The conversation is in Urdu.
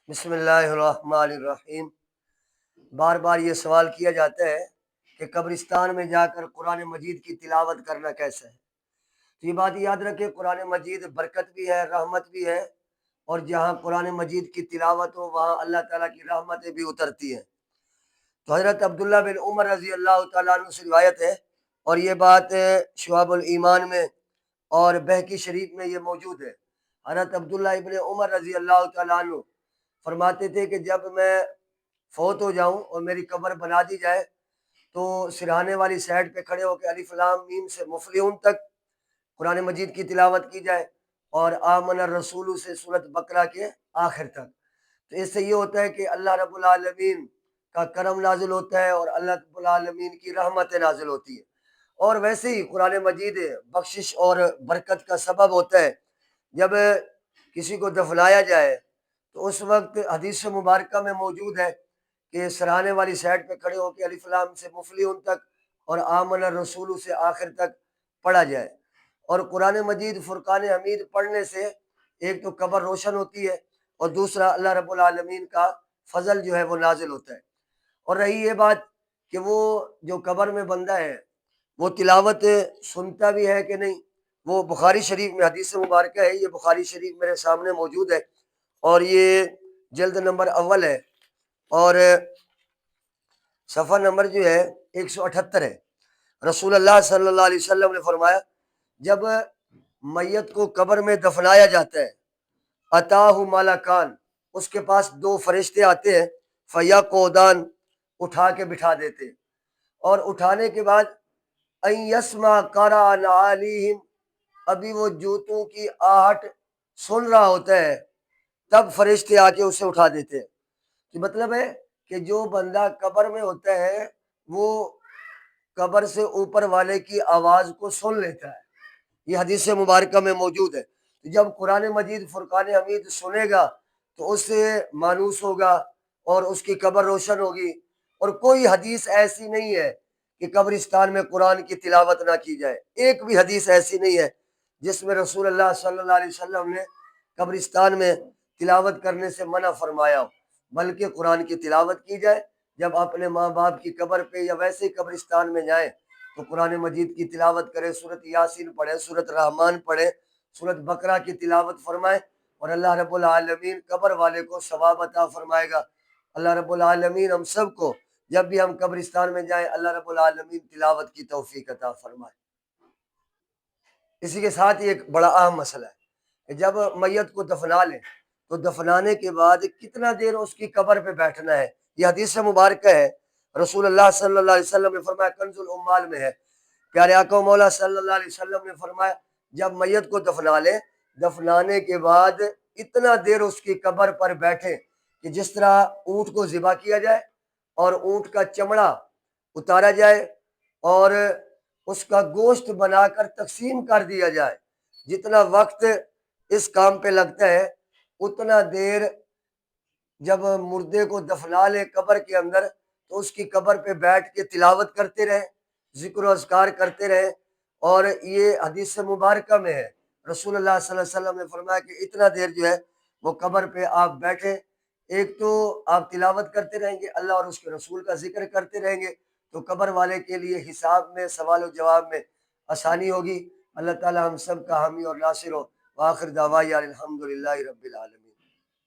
بسم اللہ الرحمن الرحیم۔ بار بار یہ سوال کیا جاتا ہے کہ قبرستان میں جا کر قرآن مجید کی تلاوت کرنا کیسا ہے؟ تو یہ بات یاد رکھیں، قرآن مجید برکت بھی ہے، رحمت بھی ہے، اور جہاں قرآن مجید کی تلاوت ہو وہاں اللہ تعالیٰ کی رحمتیں بھی اترتی ہیں۔ تو حضرت عبداللہ بن عمر رضی اللہ تعالیٰ عنہ سے روایت ہے، اور یہ بات شعب الایمان میں اور بہقی شریف میں یہ موجود ہے۔ حضرت عبداللہ ابن عمر رضی اللہ تعالیٰ عنہ فرماتے تھے کہ جب میں فوت ہو جاؤں اور میری قبر بنا دی جائے تو سرہانے والی سائڈ پہ کھڑے ہو کے الف لام میم سے مفلحون تک قرآن مجید کی تلاوت کی جائے، اور آمن الرسول سے سورۃ بقرہ کے آخر تک۔ تو اس سے یہ ہوتا ہے کہ اللہ رب العالمین کا کرم نازل ہوتا ہے اور اللہ رب العالمین کی رحمت نازل ہوتی ہے، اور ویسے ہی قرآن مجید بخشش اور برکت کا سبب ہوتا ہے۔ جب کسی کو دفنایا جائے تو اس وقت حدیث مبارکہ میں موجود ہے کہ سرانے والی سائڈ پہ کھڑے ہو کے الف لام سے مفلحون تک اور آمن الرسول سے آخر تک پڑھا جائے، اور قرآن مجید فرقان حمید پڑھنے سے ایک تو قبر روشن ہوتی ہے، اور دوسرا اللہ رب العالمین کا فضل جو ہے وہ نازل ہوتا ہے۔ اور رہی یہ بات کہ وہ جو قبر میں بندہ ہے وہ تلاوت سنتا بھی ہے کہ نہیں، وہ بخاری شریف میں حدیث مبارکہ ہے، یہ بخاری شریف میرے سامنے موجود ہے، اور یہ جلد نمبر اول ہے، اور صفحہ نمبر جو ہے 178 ہے۔ رسول اللہ صلی اللہ علیہ وسلم نے فرمایا، جب میت کو قبر میں دفنایا جاتا ہے، اتاہ ملکان، اس کے پاس دو فرشتے آتے ہیں، فیقودان، اٹھا کے بٹھا دیتے، اور اٹھانے کے بعد ان یسمع قرع علیہم، ابھی وہ جوتوں کی آہٹ سن رہا ہوتا ہے، تب فرشتے آ کے اسے اٹھا دیتے ہیں۔ کہ مطلب ہے کہ جو بندہ قبر میں ہوتا ہے وہ قبر سے اوپر والے کی آواز کو سن لیتا ہے، یہ حدیث مبارکہ میں موجود ہے۔ جب قرآن مجید فرقان حمید سنے گا تو اس سے مانوس ہوگا اور اس کی قبر روشن ہوگی، اور کوئی حدیث ایسی نہیں ہے کہ قبرستان میں قرآن کی تلاوت نہ کی جائے، ایک بھی حدیث ایسی نہیں ہے جس میں رسول اللہ صلی اللہ علیہ وسلم نے قبرستان میں تلاوت کرنے سے منع فرمایا ہو، بلکہ قرآن کی تلاوت کی جائے۔ جب اپنے ماں باپ کی قبر پہ یا ویسے ہی قبرستان میں جائیں تو قرآن مجید کی تلاوت کریں، سورۃ یاسین پڑھیں، سورۃ رحمان پڑھیں، سورۃ بقرہ کی تلاوت فرمائیں، اور اللہ رب العالمین قبر والے کو ثواب عطا فرمائے گا۔ اللہ رب العالمین ہم سب کو جب بھی ہم قبرستان میں جائیں اللہ رب العالمین تلاوت کی توفیق عطا فرمائے۔ اسی کے ساتھ ہی ایک بڑا اہم مسئلہ ہے کہ جب میت کو دفنا لیں تو دفنانے کے بعد کتنا دیر اس کی قبر پہ بیٹھنا ہے، یہ حدیث مبارکہ ہے۔ رسول اللہ صلی اللہ علیہ وسلم نے فرمایا، کنز الاموال میں ہے، پیارے آقا مولا صلی اللہ علیہ وسلم نے فرمایا، جب میت کو دفنا لیں، دفنانے کے بعد اتنا دیر اس کی قبر پر بیٹھے کہ جس طرح اونٹ کو ذبح کیا جائے اور اونٹ کا چمڑا اتارا جائے اور اس کا گوشت بنا کر تقسیم کر دیا جائے، جتنا وقت اس کام پہ لگتا ہے اتنا دیر جب مردے کو دفنا لے قبر کے اندر تو اس کی قبر پہ بیٹھ کے تلاوت کرتے رہیں، ذکر و اذکار کرتے رہیں، اور یہ حدیث مبارکہ میں ہے۔ رسول اللہ صلی اللہ علیہ وسلم نے فرمایا کہ اتنا دیر جو ہے وہ قبر پہ آپ بیٹھیں، ایک تو آپ تلاوت کرتے رہیں گے، اللہ اور اس کے رسول کا ذکر کرتے رہیں گے، تو قبر والے کے لیے حساب میں سوال و جواب میں آسانی ہوگی۔ اللہ تعالی ہم سب کا حامی اور ناصر ہو۔ وآخر دعوانا الحمدللہ رب العالمین۔